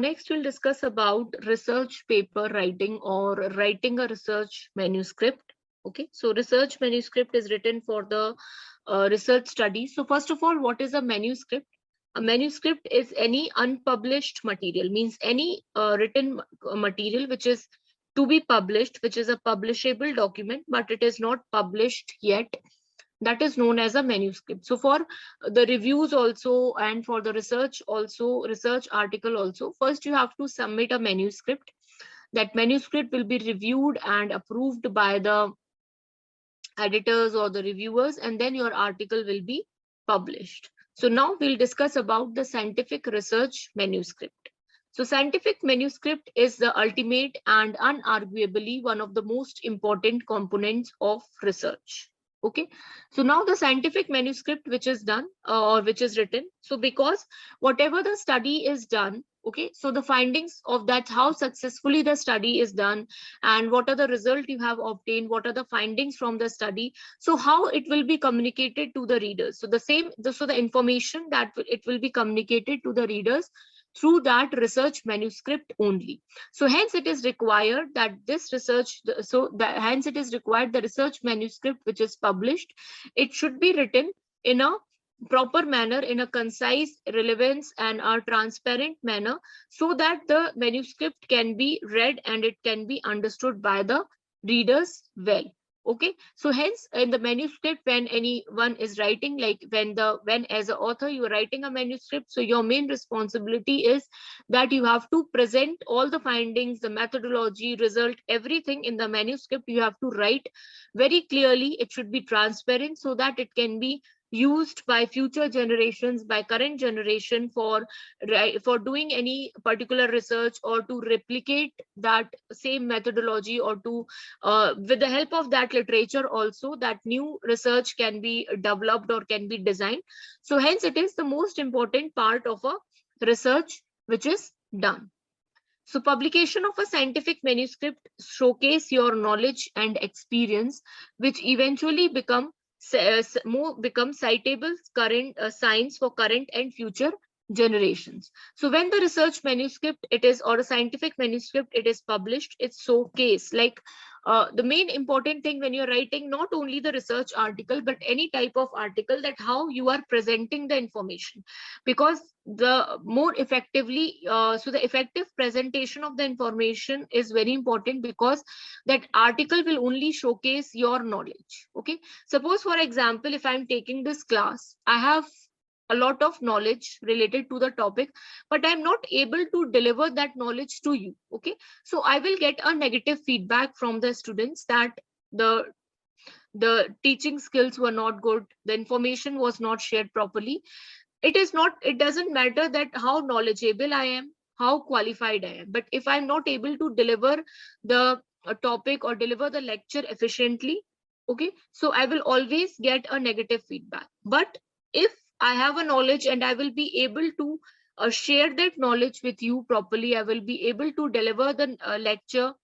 next we'll discuss about research paper writing or writing a research manuscript. Okay, so research manuscript is written for the research study. So first of all, what is a manuscript? A manuscript is any unpublished material, means any written material which is to be published, which is a publishable document, but it is not published yet. That is known as a manuscript. So for the reviews also, and for the research also, research article also, first you have to submit a manuscript. That manuscript will be reviewed and approved by the editors or the reviewers, and then your article will be published. So now we'll discuss about the scientific research manuscript. So scientific manuscript is the ultimate and unarguably one of the most important components of research. Okay, so now the scientific manuscript which is done or which is written. So because whatever the study is done, okay, so the findings of that, how successfully the study is done, and what are the result you have obtained, what are the findings from the study, so how it will be communicated to the readers. So the information that it will be communicated to the readers through that research manuscript only. So hence it is required that this research, hence it is required the research manuscript which is published, it should be written in a proper manner, in a concise, relevance, and a transparent manner, so that the manuscript can be read and it can be understood by the readers well. Okay, so hence in the manuscript, when anyone is writing, like when as an author you are writing a manuscript, so your main responsibility is that you have to present all the findings, the methodology, result, everything in the manuscript you have to write very clearly. It should be transparent so that it can be used by future generations, by current generation, for doing any particular research, or to replicate that same methodology, or to with the help of that literature also, that new research can be developed or can be designed. So hence it is the most important part of a research which is done. So publication of a scientific manuscript showcase your knowledge and experience, which eventually become citable current science for current and future generations. So when the research manuscript it is, or a scientific manuscript it is published, it's showcase, like the main important thing when you're writing not only the research article but any type of article, that how you are presenting the information. Because the more effectively so the effective presentation of the information is very important, because that article will only showcase your knowledge. Okay, suppose for example, if I'm taking this class, I have a lot of knowledge related to the topic, but I'm not able to deliver that knowledge to you. Okay, so I will get a negative feedback from the students that the teaching skills were not good, the information was not shared properly. It doesn't matter that how knowledgeable I am, how qualified I am, but if I'm not able to deliver the topic or deliver the lecture efficiently, okay, so I will always get a negative feedback. But if I have a knowledge and I will be able to share that knowledge with you properly, I will be able to deliver the lecture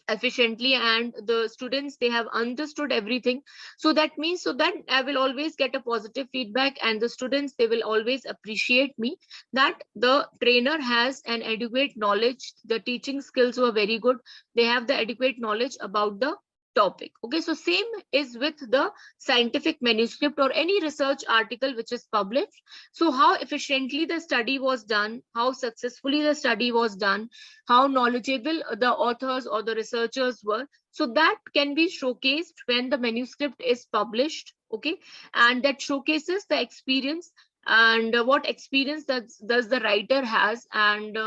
efficiently, and the students, they have understood everything. So that means, so that I will always get a positive feedback, and the students, they will always appreciate me, that the trainer has an adequate knowledge, the teaching skills were very good, they have the adequate knowledge about the topic. Okay, so same is with the scientific manuscript or any research article which is published. So how efficiently the study was done, how successfully the study was done, how knowledgeable the authors or the researchers were, so that can be showcased when the manuscript is published. Okay, and that showcases the experience, and what experience does the writer has, and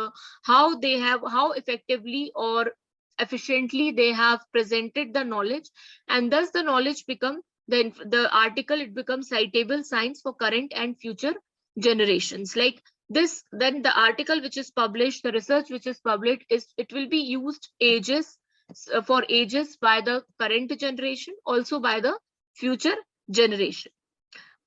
how effectively or efficiently they have presented the knowledge, and thus the knowledge become the article, it becomes citable science for current and future generations. Like this, then the article which is published, the research which is published, is it will be used for ages by the current generation, also by the future generation.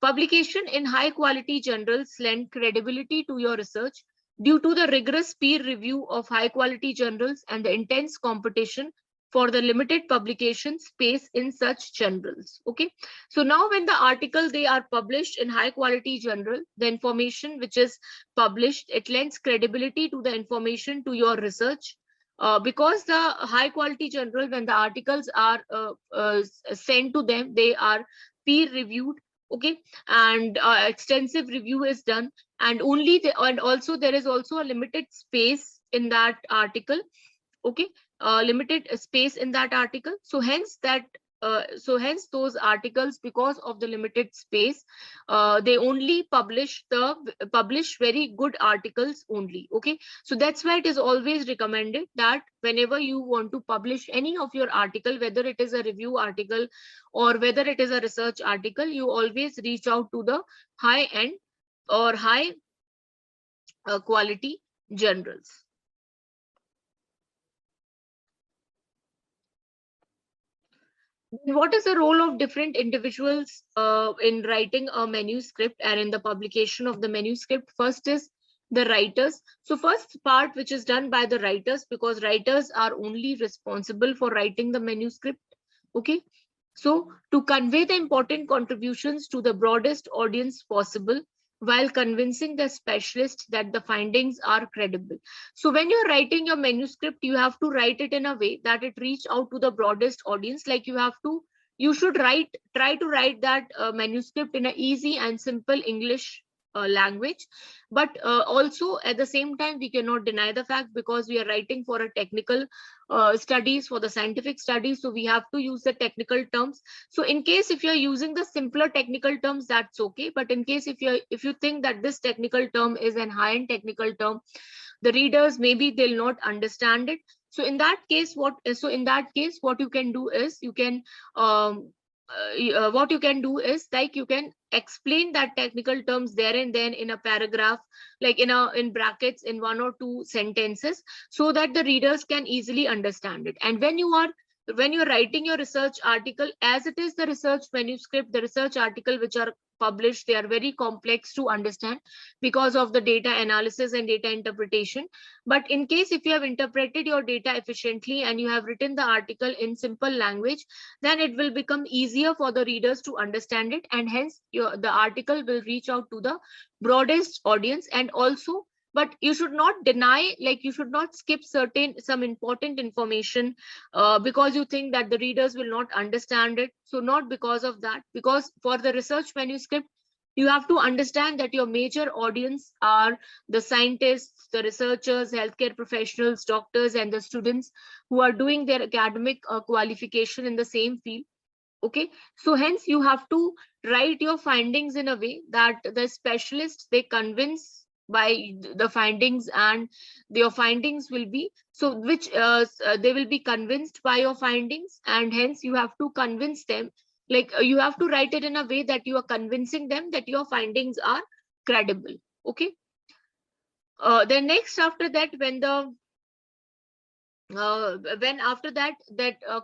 Publication in high quality journals lend credibility to your research. Due to the rigorous peer review of high quality journals and the intense competition for the limited publication space in such journals. Okay, so now when the article they are published in high quality journal, the information which is published, it lends credibility to the information to your research. Because the high quality journal, when the articles are sent to them, they are peer reviewed. Okay, and extensive review is done, and and also there is also a limited space in that article. Okay, limited space in that article, so hence those articles, because of the limited space, they only publish very good articles only. Okay, so that's why it is always recommended that whenever you want to publish any of your article, whether it is a review article or whether it is a research article, you always reach out to the high end or high quality journals. What is the role of different individuals in writing a manuscript and in the publication of the manuscript? First is the writers. So first part which is done by the writers, because writers are only responsible for writing the manuscript. Okay, so to convey the important contributions to the broadest audience possible, while convincing the specialist that the findings are credible. So when you're writing your manuscript, you have to write it in a way that it reach out to the broadest audience. Like you should try to write that manuscript in an easy and simple English language. But also at the same time, we cannot deny the fact, because we are writing for a technical studies, for the scientific studies, so we have to use the technical terms. So in case if you're using the simpler technical terms, that's okay. But in case if you think that this technical term is an high-end technical term, the readers maybe they'll not understand it. So in that case, what you can do is you can what you can do is, like, you can explain that technical terms there and then in a paragraph, like in brackets, in one or two sentences, so that the readers can easily understand it. And when you're writing your research article, as it is the research manuscript, the research article which are published, they are very complex to understand because of the data analysis and data interpretation. But in case if you have interpreted your data efficiently and you have written the article in simple language, then it will become easier for the readers to understand it, and hence the article will reach out to the broadest audience. And also, but you should not deny, like you should not skip some important information because you think that the readers will not understand it. So not because of that, because for the research manuscript, you have to understand that your major audience are the scientists, the researchers, healthcare professionals, doctors, and the students who are doing their academic qualification in the same field. Okay, so hence you have to write your findings in a way that the specialists they convince by the findings, and your findings will be so which they will be convinced by your findings, and hence you have to convince them, like you have to write it in a way that you are convincing them that your findings are credible. Okay, then next after that, when after that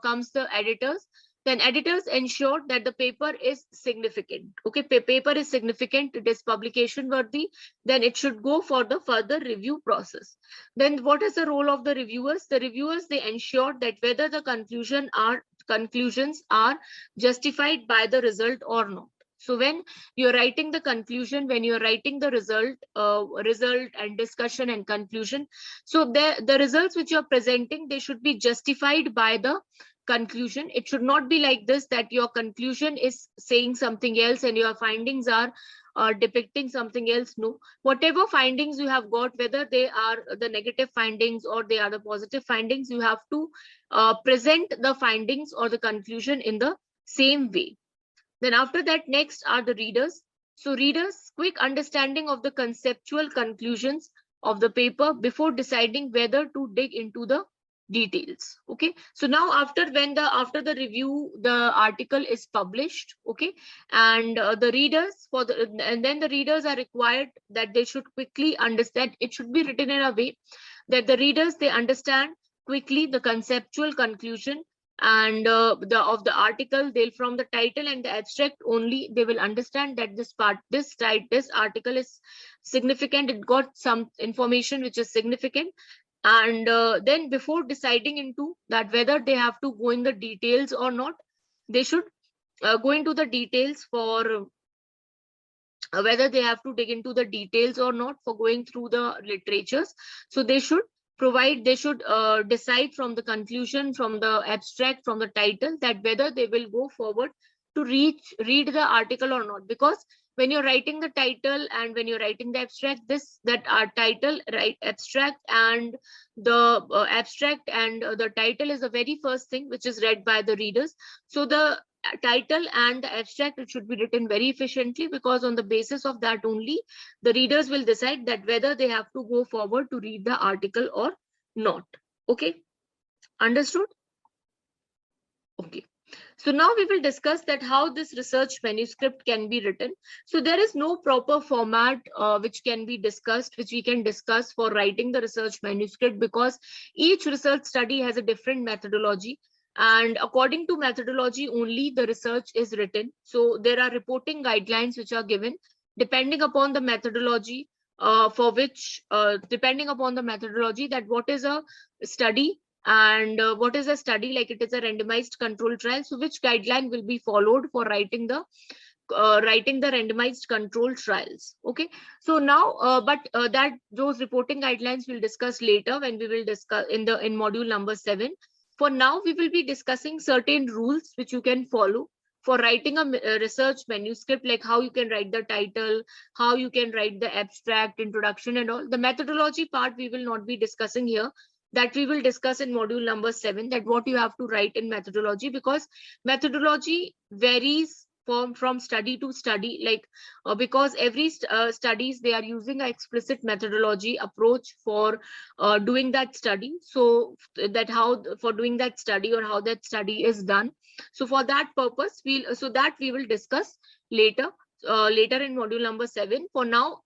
comes the editors. Then editors ensure that the paper is significant. Okay, paper is significant, it is publication worthy, then it should go for the further review process. Then what is the role of the reviewers? The reviewers, they ensure that whether the conclusions are justified by the result or not. So when you're writing the conclusion, when you're writing the result and discussion and conclusion, so the results which you're presenting, they should be justified by the conclusion. It should not be like this, that your conclusion is saying something else and your findings are depicting something else. No, whatever findings you have got, whether they are the negative findings or they are the positive findings, you have to present the findings or the conclusion in the same way. Then after that, next are the readers. So readers, quick understanding of the conceptual conclusions of the paper before deciding whether to dig into the details. Okay, so now after the review, the article is published. Okay, and the readers and then the readers are required that they should quickly understand. It should be written in a way that the readers they understand quickly the conceptual conclusion and of the article. They'll, from the title and the abstract only, they will understand that this article is significant. It got some information which is significant, And then before deciding into that whether they have to go in the details or not, they should go into the details for whether they have to dig into the details or not for going through the literatures. So they should decide from the conclusion, from the abstract, from the title, that whether they will go forward to read the article or not. Because when you're writing the title and when you're writing the abstract, that our title, right, abstract and the abstract and the title is the very first thing which is read by the readers. So the title and the abstract, it should be written very efficiently, because on the basis of that only the readers will decide that whether they have to go forward to read the article or not. Okay, understood? Okay, so now we will discuss that how this research manuscript can be written. So there is no proper format which we can discuss for writing the research manuscript, because each research study has a different methodology, and according to methodology only the research is written. So there are reporting guidelines which are given depending upon the methodology, depending upon the methodology, that what is a study, and what is a study, like it is a randomized control trial, so which guideline will be followed for writing the randomized control trials. Okay, so now but that those reporting guidelines we'll discuss later when we will discuss in module number 7. For now we will be discussing certain rules which you can follow for writing a research manuscript, like how you can write the title, how you can write the abstract, introduction and all. The methodology part we will not be discussing here, that we will discuss in module number 7, that what you have to write in methodology, because methodology varies from study to study, like because every studies they are using an explicit methodology approach for doing that study. So that how for doing that study or how that study is done. So for that purpose we will discuss later, later in module number 7. For now,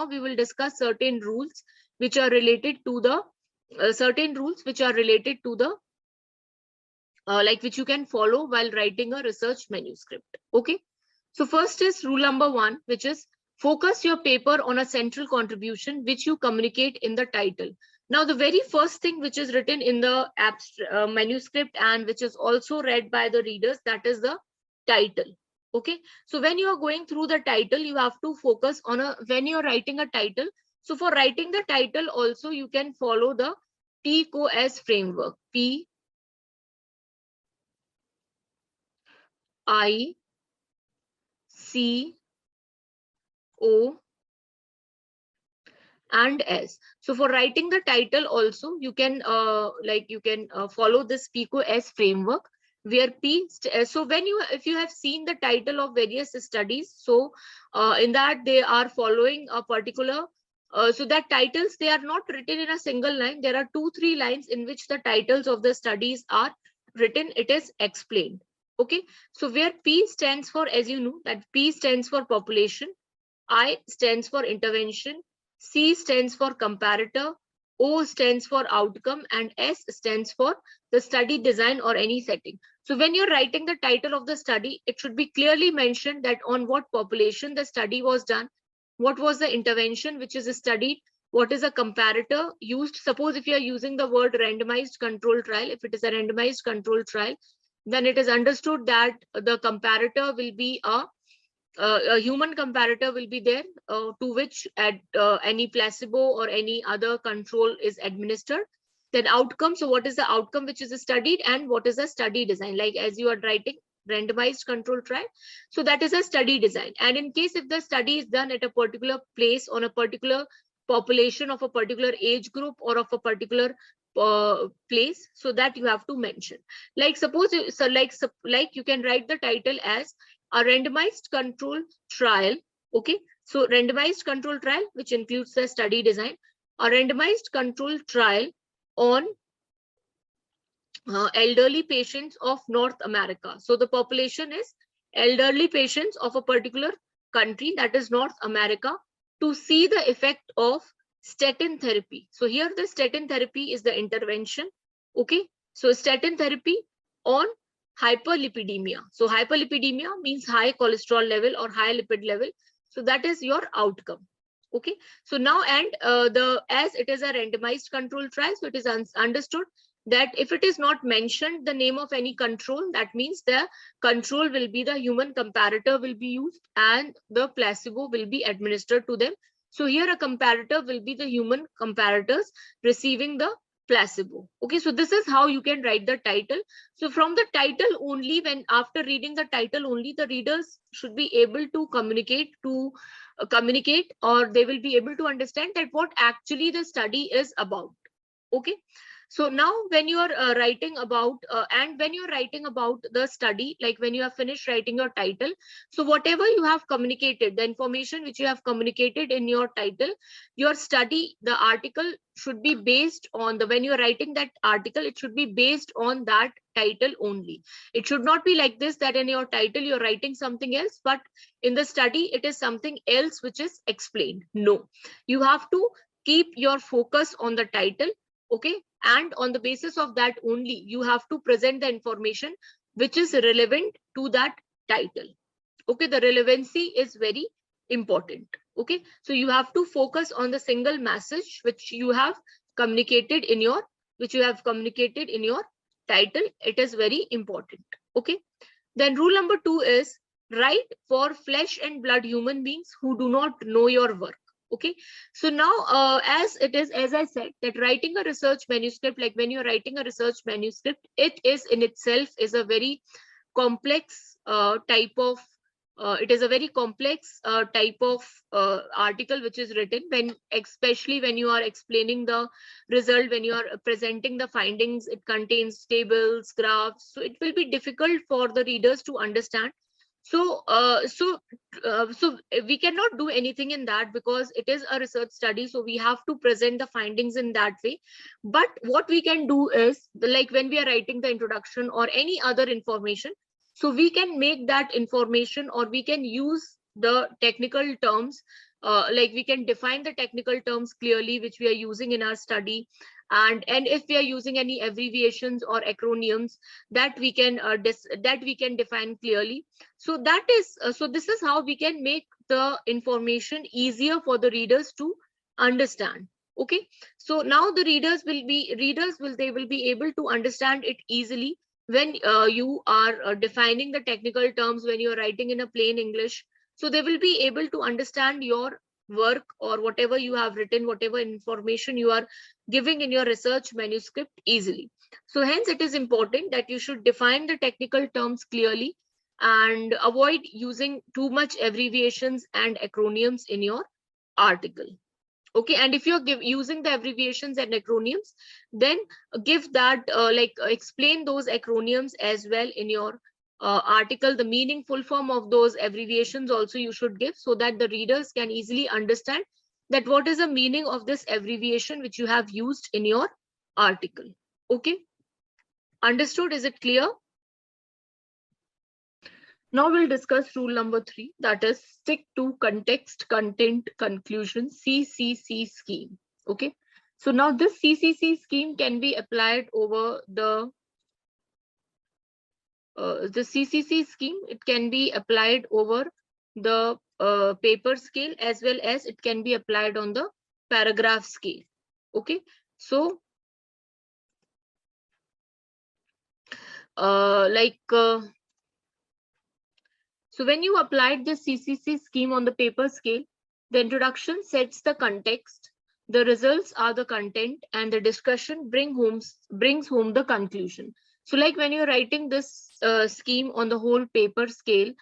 we will discuss certain rules which are related to the like which you can follow while writing a research manuscript. Okay, so first is rule number 1, which is focus your paper on a central contribution which you communicate in the title. Now the very first thing which is written in the manuscript and which is also read by the readers, that is the title. Okay, so when you are going through the title, you have to focus on when you're writing a title. So for writing the title also you can follow the PCOS framework. P I C O and S. So for writing the title also you can follow this PCOS framework, where so when if you have seen the title of various studies, so in that they are following a particular so that titles, they are not written in a single line. There are 2-3 lines in which the titles of the studies are written. It is explained. Okay, so where P stands for, as you know, that P stands for population, I stands for intervention, C stands for comparator, O stands for outcome, and S stands for the study design or any setting. So when you're writing the title of the study, it should be clearly mentioned that on what population the study was done, what was the intervention which is studied, what is a comparator used. Suppose if you are using the word randomized control trial, if it is a randomized control trial, then it is understood that the comparator will be a human comparator will be there, to which any placebo or any other control is administered. Then outcome, so what is the outcome which is studied, and what is the study design, like as you are writing randomized control trial, so that is a study design. And in case if the study is done at a particular place on a particular population of a particular age group or of a particular place, so that you have to mention. Like suppose like you can write the title as a randomized control trial. Okay, so randomized control trial, which includes the study design, a randomized control trial on elderly patients of North America. So the population is elderly patients of a particular country, that is North America, to see the effect of statin therapy. So here the statin therapy is the intervention. Okay, so statin therapy on hyperlipidemia. So hyperlipidemia means high cholesterol level or high lipid level. So that is your outcome. Okay, so now, and as it is a randomized control trial, so it is understood that if it is not mentioned the name of any control, that means the control will be the human comparator will be used and the placebo will be administered to them. So here a comparator will be the human comparators receiving the placebo. Okay, so this is how you can write the title. So from the title only, when after reading the title only, the readers should be able to communicate, or they will be able to understand that what actually the study is about. Okay, so now when you are writing about and when you're writing about the study, like when you have finished writing your title, so whatever you have communicated, the information which you have communicated in your title, your study, the article should be based on the, when you're writing that article, it should be based on that title only. It should not be like this, that in your title you're writing something else, but in the study it is something else which is explained. No, you have to keep your focus on the title. Okay, and on the basis of that only you have to present the information which is relevant to that title. Okay, the relevancy is very important. Okay, so you have to focus on the single message which you have communicated in your, title. It is very important. Okay, then rule number 2 is write for flesh and blood human beings who do not know your work. Okay, so now as it is, as I said, that writing a research manuscript, like when you're writing a research manuscript, it is in itself is a very complex type of it is a very complex type of article which is written, when especially when you are explaining the result, when you are presenting the findings, it contains tables, graphs, so it will be difficult for the readers to understand. So we cannot do anything in that, because it is a research study, so we have to present the findings in that way. But what we can do is, like when we are writing the introduction or any other information, so we can make that information, or we can use the technical terms, like we can define the technical terms clearly which we are using in our study. And if we are using any abbreviations or acronyms, that we can that we can define clearly. So that is so this is how we can make the information easier for the readers to understand. Okay, so now the readers will they will be able to understand it easily when you are defining the technical terms, when you are writing in a plain English. So they will be able to understand your work, or whatever you have written, whatever information you are giving in your research manuscript easily. So hence it is important that you should define the technical terms clearly and avoid using too much abbreviations and acronyms in your article. Okay, and if you're using the abbreviations and acronyms, then give that explain those acronyms as well in your article. The meaningful form of those abbreviations also you should give, so that the readers can easily understand that what is the meaning of this abbreviation which you have used in your article. Okay, understood? Is it clear? Now we'll discuss rule number 3, that is stick to context, content, conclusion, CCC scheme. Okay, so now this CCC scheme can be applied over the CCC scheme. It can be applied over the paper scale, as well as it can be applied on the paragraph scale. Okay, so so when you applied the CCC scheme on the paper scale, the introduction sets the context, the results are the content, and the discussion brings home the conclusion. So like when you're writing this scheme on the whole paper scale,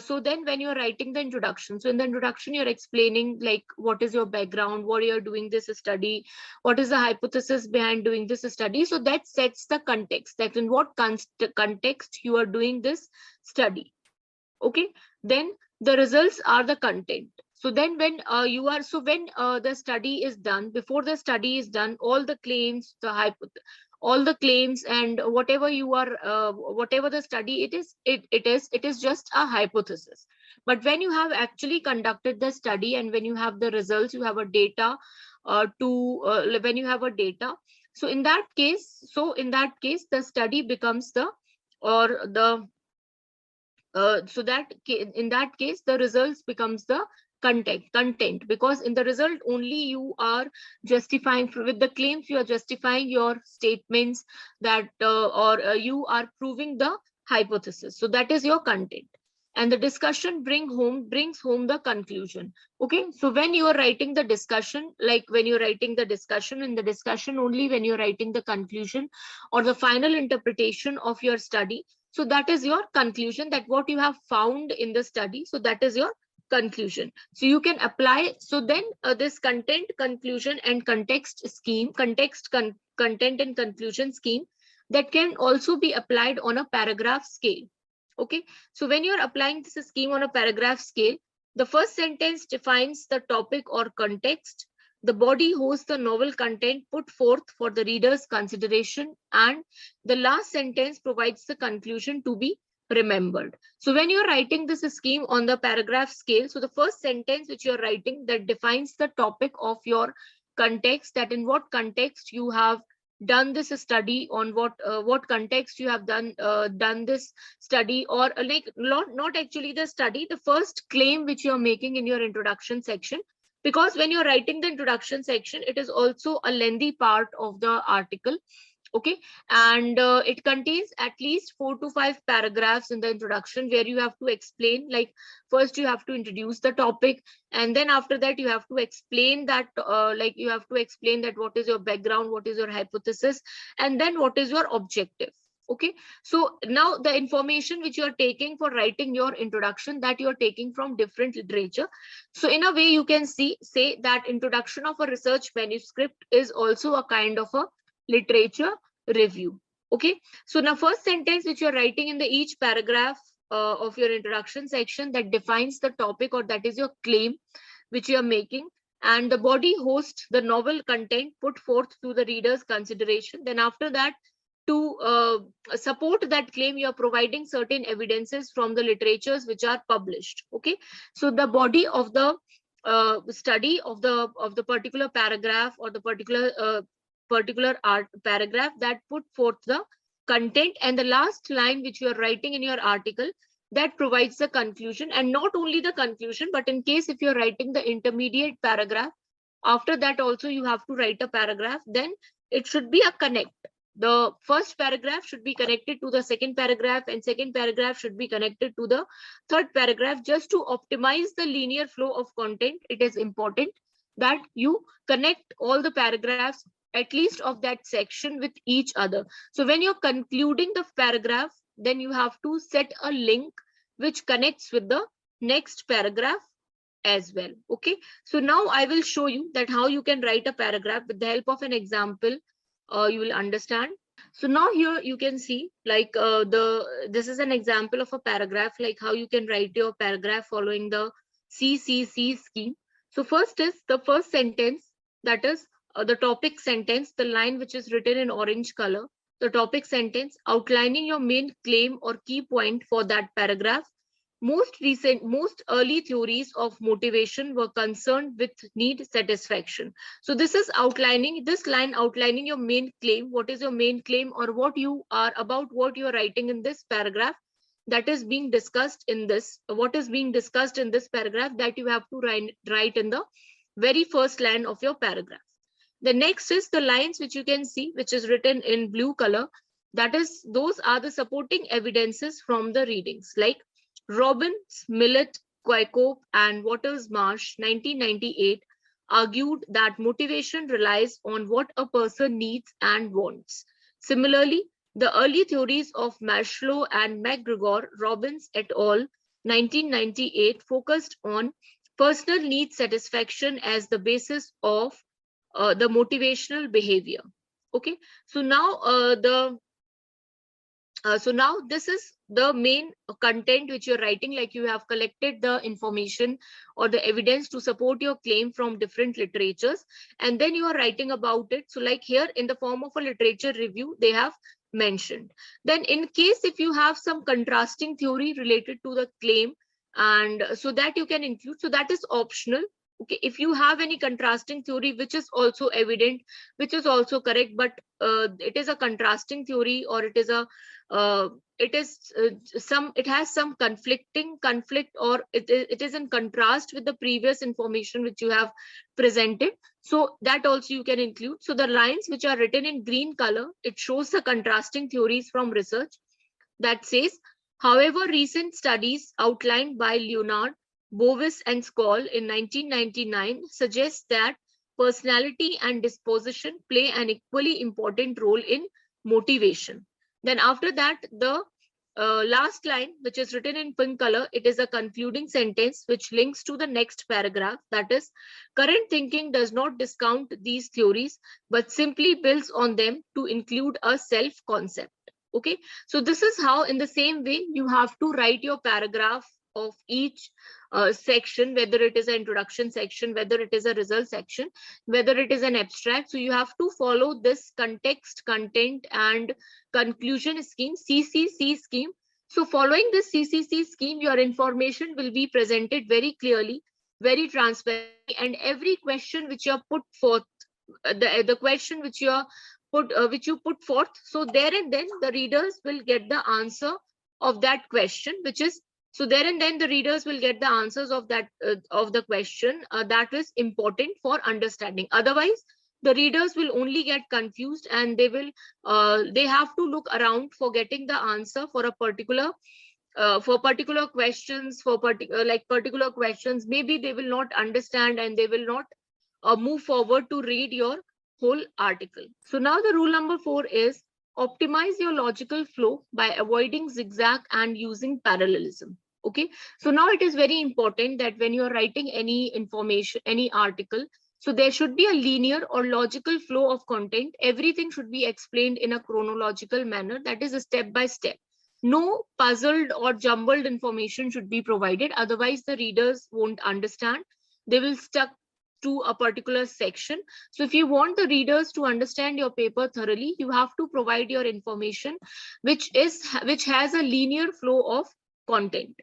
so then when you're writing the introduction, so in the introduction you're explaining like what is your background, what you're doing this study, what is the hypothesis behind doing this study. So that sets the context, that in what context you are doing this study. Okay, then the results are the content. So then when when the study is done, before the study is done, all the claims, all the claims, and whatever you are whatever the study it is just a hypothesis. But when you have actually conducted the study, and when you have the results, you have a data when you have a data, so in that case the study becomes the, or the in that case the results becomes the content, because in the result only you are justifying with the claims, you are justifying your statements that or you are proving the hypothesis. So that is your content. And the discussion brings home the conclusion. Okay, so when you are writing the discussion, like when you're writing the discussion, in the discussion only, when you're writing the conclusion or the final interpretation of your study, so that is your conclusion, that what you have found in the study, so that is your conclusion. So you can apply. So then this content, conclusion and context scheme, content and conclusion scheme, that can also be applied on a paragraph scale. Okay, so when you're applying this scheme on a paragraph scale, the first sentence defines the topic or context. The body hosts the novel content put forth for the reader's consideration, and the last sentence provides the conclusion to be remembered. So when you're writing this scheme on the paragraph scale, so the first sentence which you're writing, that defines the topic of your context, that in what context you have done this study, on what context you have done this study, or like not actually the study, the first claim which you're making in your introduction section. Because when you're writing the introduction section, it is also a lengthy part of the article. Okay, and it contains at least 4 to 5 paragraphs in the introduction, where you have to explain, like first you have to introduce the topic, and then after that you have to explain that like you have to explain that what is your background, what is your hypothesis, and then what is your objective. Okay, so now the information which you are taking for writing your introduction, that you are taking from different literature. So in a way you can say that introduction of a research manuscript is also a kind of a literature review. Okay, so now first sentence which you're writing in the each paragraph of your introduction section, that defines the topic, or that is your claim which you are making, and the body hosts the novel content put forth to the reader's consideration. Then after that, to support that claim, you are providing certain evidences from the literatures which are published. Okay, so the body of the study of the particular paragraph, or the particular art paragraph, that put forth the content, and the last line which you are writing in your article, that provides the conclusion. And not only the conclusion, but in case if you're writing the intermediate paragraph, after that also you have to write a paragraph, then it should be a connect. The first paragraph should be connected to the second paragraph, and second paragraph should be connected to the third paragraph, just to optimize the linear flow of content. It is important that you connect all the paragraphs, at least of that section, with each other. So when you're concluding the paragraph, then you have to set a link which connects with the next paragraph as well. Okay, so now I will show you that how you can write a paragraph with the help of an example. You will understand. So now here you can see, like this is an example of a paragraph, like how you can write your paragraph following the CCC scheme. So first is the first sentence, that is the topic sentence, the line which is written in orange color, the topic sentence outlining your main claim or key point for that paragraph. Most early theories of motivation were concerned with need satisfaction. So this is outlining, this line outlining your main claim. What is your main claim, or what you are about, what you are writing in this paragraph, that is being discussed in this, what is being discussed in this paragraph, that you have to write in the very first line of your paragraph. The next is the lines which you can see, which is written in blue color. That is, those are the supporting evidences from the readings, like Robbins, Millett, Kweikop, and Waters Marsh, 1998, argued that motivation relies on what a person needs and wants. Similarly, the early theories of Maslow and McGregor, Robbins et al., 1998, focused on personal need satisfaction as the basis of the motivational behavior. Okay, so now so now this is the main content which you're writing, like you have collected the information or the evidence to support your claim from different literatures, and then you are writing about it. So like here in the form of a literature review, they have mentioned. Then in case if you have some contrasting theory related to the claim, and so that you can include, so that is optional. Okay, if you have any contrasting theory which is also evident, which is also correct, but it is a contrasting theory, or it is a it is some, it has some conflict, or it is in contrast with the previous information which you have presented, so that also you can include. So the lines which are written in green color, it shows the contrasting theories from research that says, however, recent studies outlined by Leonard, Bovis, and Skoll in 1999 suggest that personality and disposition play an equally important role in motivation. Then after that, the last line, which is written in pink color, it is a concluding sentence which links to the next paragraph. That is, current thinking does not discount these theories, but simply builds on them to include a self concept. Okay, so this is how, in the same way, you have to write your paragraph of each section, whether it is an introduction section, whether it is a result section, whether it is an abstract. So you have to follow this context, content, and conclusion scheme, CCC scheme. So following this CCC scheme, your information will be presented very clearly, very transparently, and every question which you are put forth, the question which you are which you put forth, so there and then the readers will get the answer of that question, which is, so there and then the readers will get the answers of that of the question that is important for understanding. Otherwise, the readers will only get confused, and they have to look around for getting the answer for a particular for particular questions, for particular questions. Maybe they will not understand, and they will not move forward to read your whole article. So now the rule number 4 is optimize your logical flow by avoiding zigzag and using parallelism. Okay, so now it is very important that when you are writing any information, any article, so there should be a linear or logical flow of content. Everything should be explained in a chronological manner, that is a step by step. No puzzled or jumbled information should be provided, otherwise the readers won't understand. They will stuck to a particular section. So if you want the readers to understand your paper thoroughly, you have to provide your information which has a linear flow of content.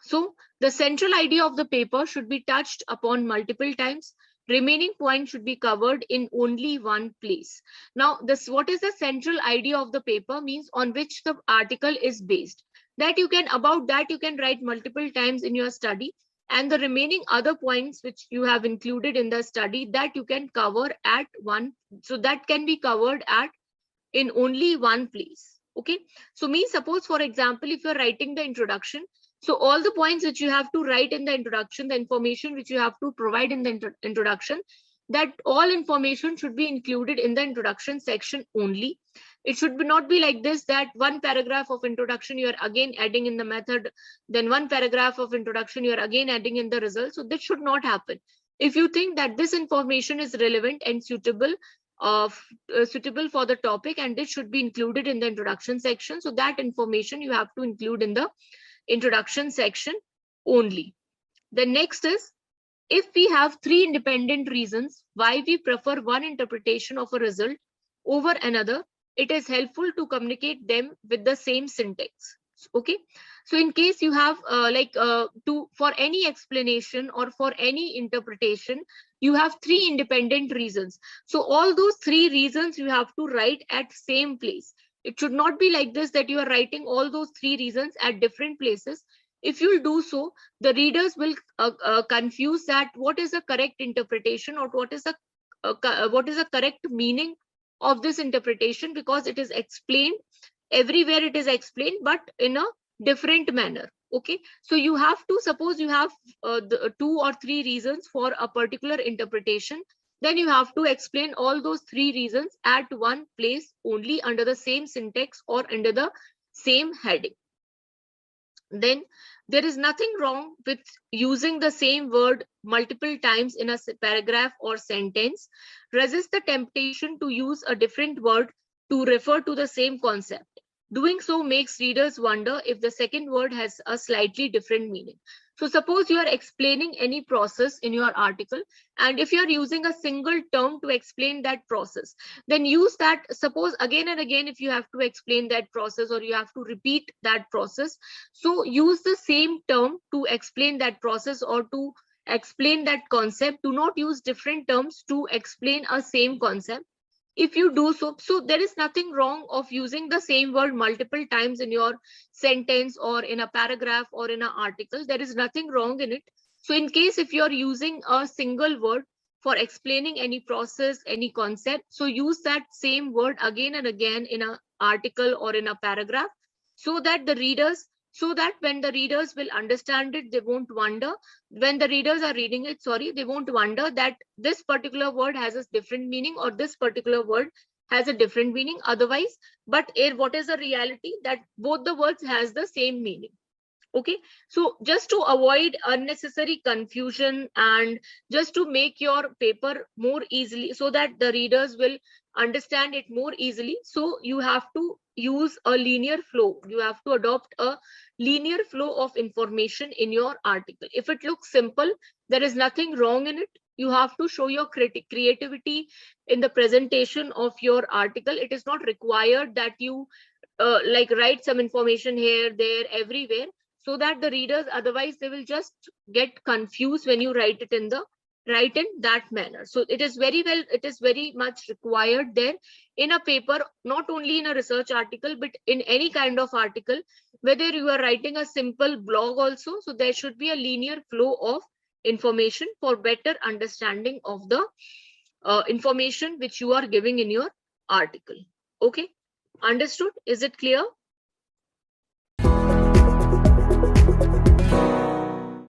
So the central idea of the paper should be touched upon multiple times. Remaining points should be covered in only one place. Now, what is the central idea of the paper means, on which the article is based. About that you can write multiple times in your study, and the remaining other points which you have included in the study, that you can cover at one, so that can be covered at in only one place. Okay, so suppose for example, if you're writing the introduction, so all the points which you have to write in the introduction, the information which you have to provide in the introduction, that all information should be included in the introduction section only. It should not be like this, that one paragraph of introduction you are again adding in the method, then one paragraph of introduction you are again adding in the result. So this should not happen. If you think that this information is relevant and suitable for the topic, and this should be included in the introduction section, so that information you have to include in the introduction section only. The next is, if we have 3 independent reasons why we prefer one interpretation of a result over another, it is helpful to communicate them with the same syntax. Okay, so in case you have for any explanation or for any interpretation, you have 3 independent reasons. So all those 3 reasons you have to write at same place. It should not be like this, that you are writing all those 3 reasons at different places. If you do so, the readers will confuse that what is the correct interpretation, or what is the correct meaning of this interpretation, because it is explained everywhere, it is explained, but in a different manner. Okay, so you have to, suppose you have the 2 or 3 reasons for a particular interpretation, then you have to explain all those 3 reasons at one place only, under the same syntax or under the same heading. Then there is nothing wrong with using the same word multiple times in a paragraph or sentence. Resist the temptation to use a different word to refer to the same concept. Doing so makes readers wonder if the second word has a slightly different meaning. So suppose you are explaining any process in your article, and if you are using a single term to explain that process, then use that. Suppose again and again, if you have to explain that process, or you have to repeat that process, so use the same term to explain that process, or to explain that concept. Do not use different terms to explain a same concept. If you do so, so there is nothing wrong of using the same word multiple times in your sentence or in a paragraph or in an article. There is nothing wrong in it. So in case if you're using a single word for explaining any process, any concept, so use that same word again and again in an article or in a paragraph, so that the readers, so that when the readers will understand it, they won't wonder, when the readers are reading it, sorry, they won't wonder that this particular word has a different meaning or this particular word has a different meaning otherwise. But what is the reality, that both the words has the same meaning. Okay, so just to avoid unnecessary confusion and just to make your paper more easily, so that the readers will understand it more easily, so you have to use a linear flow. You have to adopt a linear flow of information in your article. If it looks simple, there is nothing wrong in it. You have to show your creativity in the presentation of your article. It is not required that you like write some information here, there, everywhere, so that the readers, otherwise they will just get confused when you write it in the write in that manner. So it is very well, it is very much required there in a paper, not only in a research article but in any kind of article, whether you are writing a simple blog also. So there should be a linear flow of information for better understanding of the information which you are giving in your article. Okay, understood? Is it clear?